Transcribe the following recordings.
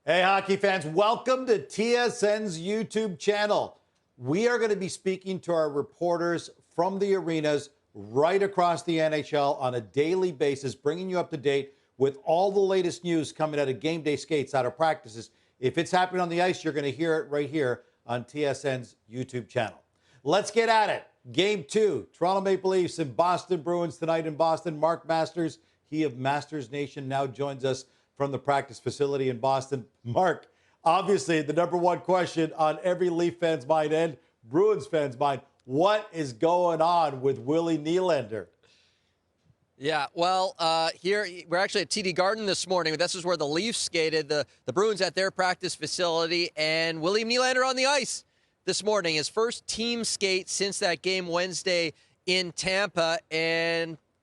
Hey, hockey fans, welcome to TSN's YouTube channel. We are going to be speaking to our reporters from the arenas right across the NHL on a daily basis, bringing you up to date with all the latest news coming out of game day skates, out of practices. If it's happening on the ice, you're going to hear it right here on TSN's YouTube channel. Let's get at it. Game 2, Toronto Maple Leafs and Boston Bruins tonight in Boston. Mark Masters, he of Masters Nation, now joins us from the practice facility in Boston. Mark, obviously the number one question on every Leaf fan's mind and Bruins fans' mind, what is going on with Willie Nylander? Yeah, well, here we're actually at TD Garden this morning. This is where the Leafs skated, the Bruins at their practice facility, and William Nylander on the ice this morning. His first team skate since that game Wednesday in Tampa,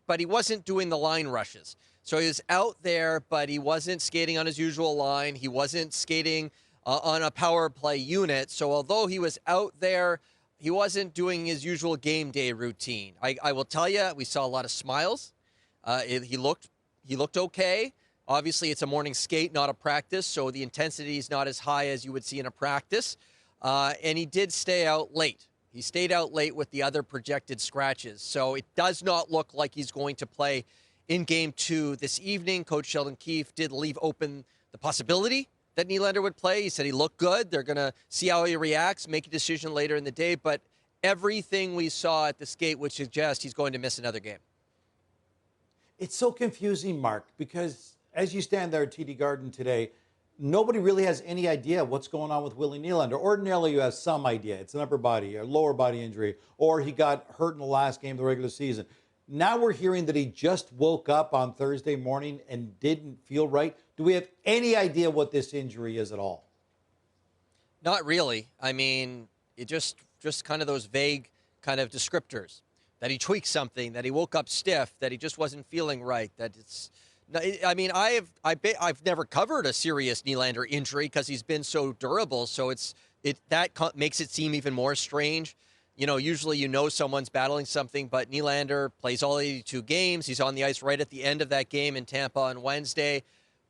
but he wasn't doing the line rushes. So he was out there, but he wasn't skating on his usual line. He wasn't skating on a power play unit. So although he was out there, he wasn't doing his usual game day routine. I will tell you, we saw a lot of smiles. He looked okay. Obviously, it's a morning skate, not a practice, so the intensity is not as high as you would see in a practice. And he did stay out late. He stayed out late with the other projected scratches. So it does not look like he's going to play in Game 2 this evening. Coach Sheldon Keefe did leave open the possibility that Nylander would play. He said he looked good. They're going to see how he reacts, make a decision later in the day. But everything we saw at the skate would suggest he's going to miss another game. It's so confusing, Mark, because as you stand there at TD Garden today, nobody really has any idea what's going on with Willie Nylander. Ordinarily, you have some idea. It's an upper body or lower body injury, or he got hurt in the last game of the regular season. Now we're hearing that he just woke up on Thursday morning and didn't feel right. Do we have any idea what this injury is at all? Not really. I mean, it just kind of those vague kind of descriptors. That he tweaked something, that he woke up stiff, that he just wasn't feeling right. That it's, I mean, I've never covered a serious Nylander injury because he's been so durable. So that makes it seem even more strange. You know, usually someone's battling something, but Nylander plays all 82 games. He's on the ice right at the end of that game in Tampa on Wednesday.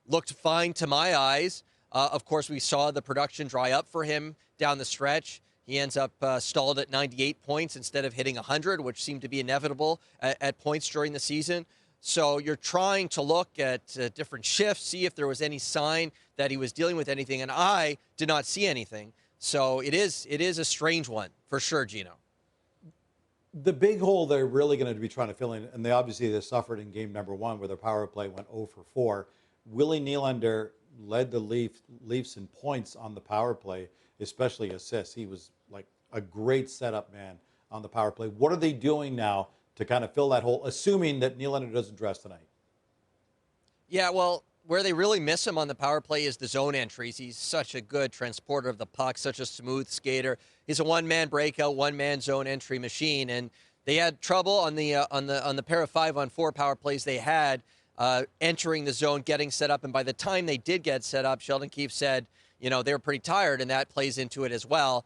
Looked fine to my eyes. Of course, we saw the production dry up for him down the stretch. He ends up stalled at 98 points instead of hitting 100, which seemed to be inevitable at points during the season. So you're trying to look at different shifts, see if there was any sign that he was dealing with anything, and I did not see anything. So it is a strange one, for sure, Gino. The big hole they're really going to be trying to fill in, and they suffered in game number 1 where their power play went 0 for 4. Willie Nylander led the Leafs in points on the power play, especially assists. He was like a great setup man on the power play. What are they doing now to kind of fill that hole, assuming that Nylander doesn't dress tonight? Yeah, well, where they really miss him on the power play is the zone entries. He's such a good transporter of the puck, such a smooth skater. He's a one-man breakout, one-man zone entry machine, and they had trouble on the pair of 5-on-4 power plays they had entering the zone, getting set up, and by the time they did get set up, Sheldon Keefe said, they were pretty tired, and that plays into it as well.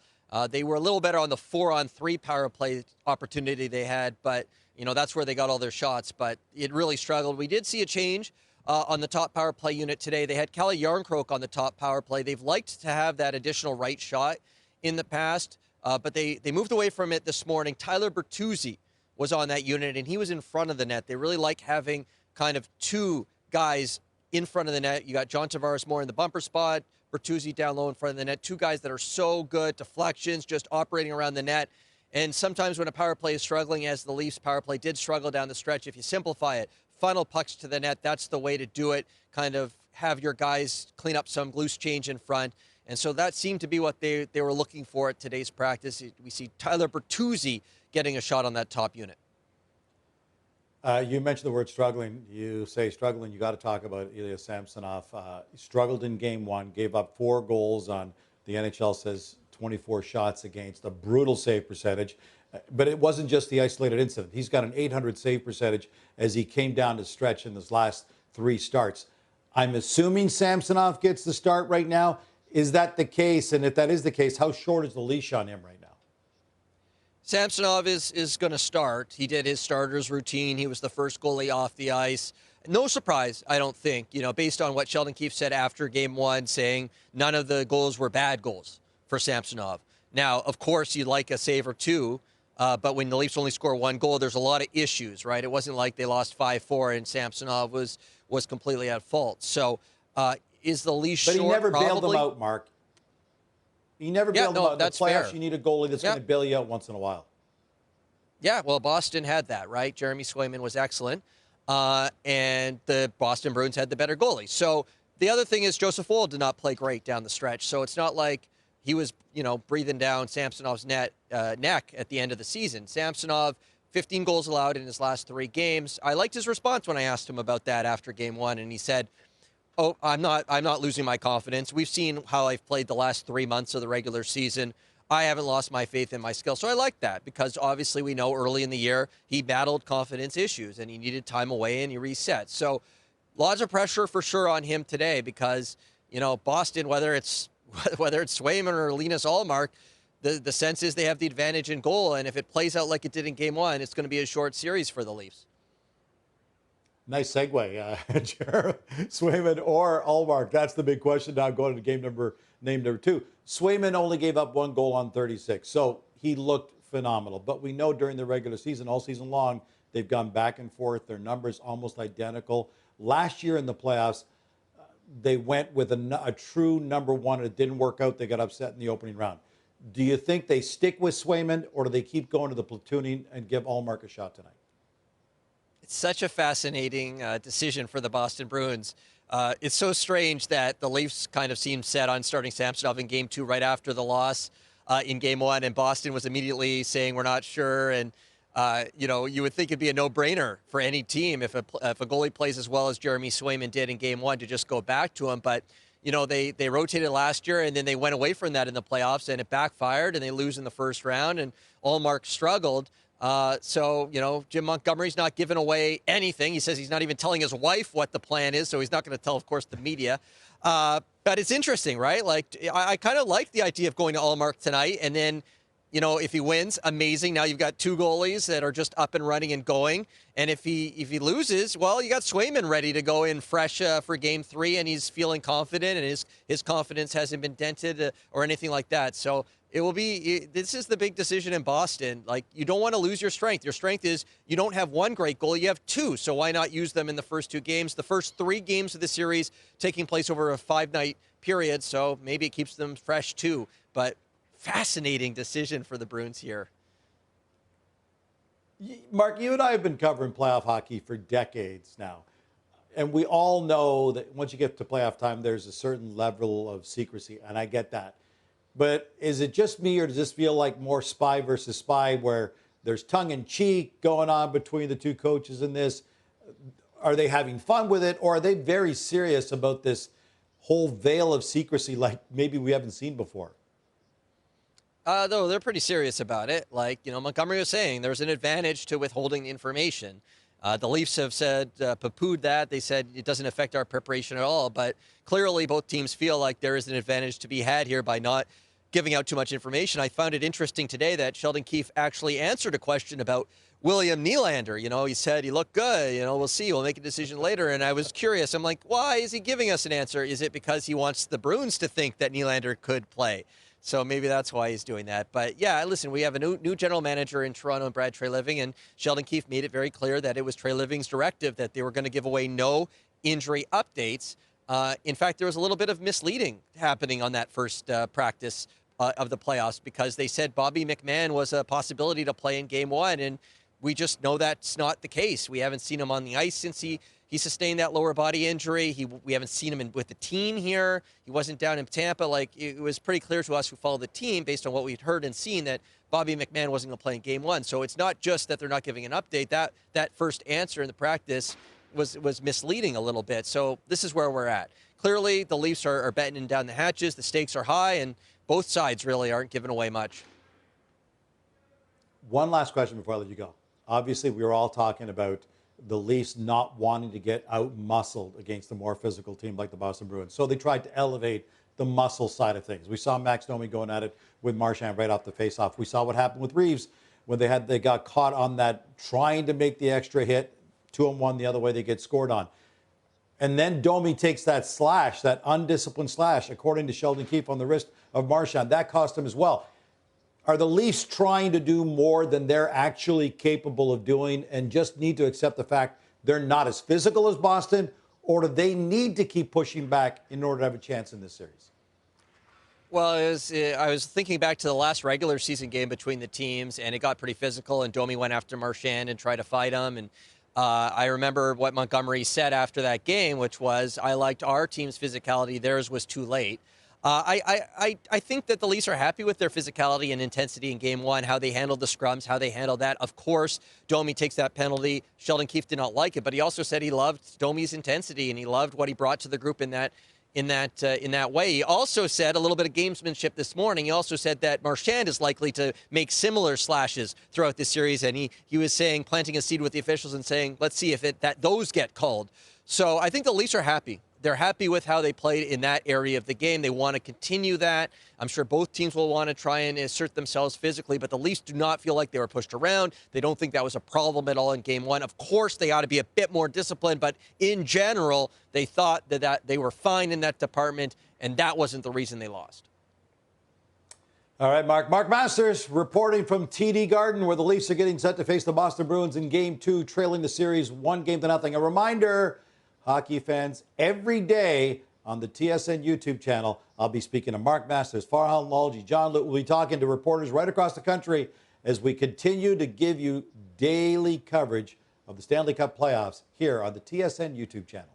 They were a little better on the 4-on-3 power play opportunity they had, but, that's where they got all their shots. But it really struggled. We did see a change on the top power play unit today. They had Kalle Järnkrok on the top power play. They've liked to have that additional right shot in the past, but they moved away from it this morning. Tyler Bertuzzi was on that unit, and he was in front of the net. They really like having kind of two guys in front of the net. You got John Tavares more in the bumper spot, Bertuzzi down low in front of the net. Two guys that are so good, deflections, just operating around the net. And sometimes when a power play is struggling, as the Leafs power play did struggle down the stretch, if you simplify it, funnel pucks to the net, that's the way to do it. Kind of have your guys clean up some loose change in front. And so that seemed to be what they were looking for at today's practice. We see Tyler Bertuzzi getting a shot on that top unit. You mentioned the word struggling. You say struggling, you got to talk about Ilya Samsonov. Struggled in game 1, gave up 4 goals on, the NHL says, 24 shots against, a brutal save percentage. But it wasn't just the isolated incident. He's got an .800 save percentage as he came down the stretch in his last 3 starts. I'm assuming Samsonov gets the start right now. Is that the case? And if that is the case, how short is the leash on him right now? Samsonov is going to start. He did his starters routine. He was the first goalie off the ice. No surprise, I don't think, based on what Sheldon Keefe said after game one, saying none of the goals were bad goals for Samsonov. Now, of course, you'd like a save or two, but when the Leafs only score one goal, there's a lot of issues, right? It wasn't like they lost 5-4 and Samsonov was completely at fault. So is the Leafs But short? he never bailed them Probably. out, Mark. He never bailed them out. In the That's playoffs, fair. you need a goalie that's going to bail you out once in a while. Yeah, well, Boston had that, right? Jeremy Swayman was excellent, and the Boston Bruins had the better goalie. So the other thing is Joseph Woll did not play great down the stretch. So it's not like he was, breathing down Samsonov's neck at the end of the season. Samsonov, 15 goals allowed in his last 3 games. I liked his response when I asked him about that after game one, and he said, "Oh, I'm not losing my confidence. We've seen how I've played the last 3 months of the regular season. I haven't lost my faith in my skill." So I like that because obviously we know early in the year he battled confidence issues and he needed time away and he reset. So lots of pressure for sure on him today because, Boston, whether it's Swayman or Linus Ullmark, the sense is they have the advantage in goal. And if it plays out like it did in game one, it's going to be a short series for the Leafs. Nice segue, Swayman or Ullmark. That's the big question now going into name number 2. Swayman only gave up 1 goal on 36, so he looked phenomenal. But we know during the regular season, all season long, they've gone back and forth. Their numbers almost identical. Last year in the playoffs, they went with a true number 1. It didn't work out. They got upset in the opening round. Do you think they stick with Swayman, or do they keep going to the platooning and give Ullmark a shot tonight? It's such a fascinating decision for the Boston Bruins. It's so strange that the Leafs kind of seemed set on starting Samsonov in game 2 right after the loss in game 1, and Boston was immediately saying we're not sure. And you would think it'd be a no-brainer for any team if a goalie plays as well as Jeremy Swayman did in game 1 to just go back to him. But they rotated last year and then they went away from that in the playoffs and it backfired and they lose in the first round and Ullmark struggled. So Jim Montgomery's not giving away anything. He says he's not even telling his wife what the plan is, so he's not going to tell, of course, the media. But it's interesting, right? Like, I kind of like the idea of going to Ullmark tonight, and then, if he wins, amazing. Now you've got 2 goalies that are just up and running and going. And if he loses, well, you got Swayman ready to go in fresh for game 3, and he's feeling confident, and his confidence hasn't been dented or anything like that. So this is the big decision in Boston. Like, you don't want to lose your strength. Your strength is you don't have 1 great goalie, you have 2. So why not use them in the first 2 games? The first 3 games of the series taking place over a 5-night period. So maybe it keeps them fresh too. But fascinating decision for the Bruins here. Mark, you and I have been covering playoff hockey for decades now. And we all know that once you get to playoff time, there's a certain level of secrecy. And I get that. But is it just me, or does this feel like more spy versus spy, where there's tongue-in-cheek going on between the 2 coaches in this? Are they having fun with it, or are they very serious about this whole veil of secrecy like maybe we haven't seen before? Though they're pretty serious about it. Like, Montgomery was saying, there's an advantage to withholding information. The Leafs have said, poo-pooed that. They said it doesn't affect our preparation at all. But clearly both teams feel like there is an advantage to be had here by not giving out too much information. I found it interesting today that Sheldon Keefe actually answered a question about William Nylander. He said he looked good. We'll see. We'll make a decision later. And I was curious. I'm like, why is he giving us an answer? Is it because he wants the Bruins to think that Nylander could play? So maybe that's why he's doing that. But yeah, listen, we have a new general manager in Toronto, and Brad Treliving, and Sheldon Keefe made it very clear that it was Treliving's directive that they were going to give away no injury updates. In fact, there was a little bit of misleading happening on that first practice of the playoffs because they said Bobby McMahon was a possibility to play in game 1, and we just know that's not the case. We haven't seen him on the ice since he sustained that lower body injury. We haven't seen him with the team here. He wasn't down in Tampa. Like, it was pretty clear to us who follow the team based on what we'd heard and seen that Bobby McMahon wasn't going to play in game 1. So it's not just that they're not giving an update. That first answer in the practice was misleading a little bit. So this is where we're at. Clearly, the Leafs are battening down the hatches. The stakes are high, and both sides really aren't giving away much. One last question before I let you go. Obviously, we were all talking about the Leafs not wanting to get out-muscled against a more physical team like the Boston Bruins. So they tried to elevate the muscle side of things. We saw Max Domi going at it with Marchand right off the faceoff. We saw what happened with Reeves when they got caught on that trying to make the extra hit. 2-on-1 the other way, they get scored on. And then Domi takes that slash, that undisciplined slash, according to Sheldon Keefe, on the wrist of Marchand. That cost him as well. Are the Leafs trying to do more than they're actually capable of doing and just need to accept the fact they're not as physical as Boston, or do they need to keep pushing back in order to have a chance in this series? Well, I was thinking back to the last regular season game between the teams, and it got pretty physical, and Domi went after Marchand and tried to fight him. And I remember what Montgomery said after that game, which was, I liked our team's physicality. Theirs was too late. I think that the Leafs are happy with their physicality and intensity in game one, how they handled the scrums, how they handled that. Of course, Domi takes that penalty. Sheldon Keefe did not like it, but he also said he loved Domi's intensity and he loved what he brought to the group in that way. He also said a little bit of gamesmanship this morning. He also said that Marchand is likely to make similar slashes throughout this series, and he was saying, planting a seed with the officials and saying, let's see if those get called. So I think the Leafs are happy. They're happy with how they played in that area of the game. They want to continue that. I'm sure both teams will want to try and assert themselves physically, but the Leafs do not feel like they were pushed around. They don't think that was a problem at all in game one. Of course, they ought to be a bit more disciplined, but in general, they thought that they were fine in that department, and that wasn't the reason they lost. All right, Mark. Mark Masters reporting from TD Garden, where the Leafs are getting set to face the Boston Bruins in game two, trailing the series 1-0. A reminder, hockey fans, every day on the TSN YouTube channel, I'll be speaking to Mark Masters, Farhan Lalji, John Luke. We'll be talking to reporters right across the country as we continue to give you daily coverage of the Stanley Cup playoffs here on the TSN YouTube channel.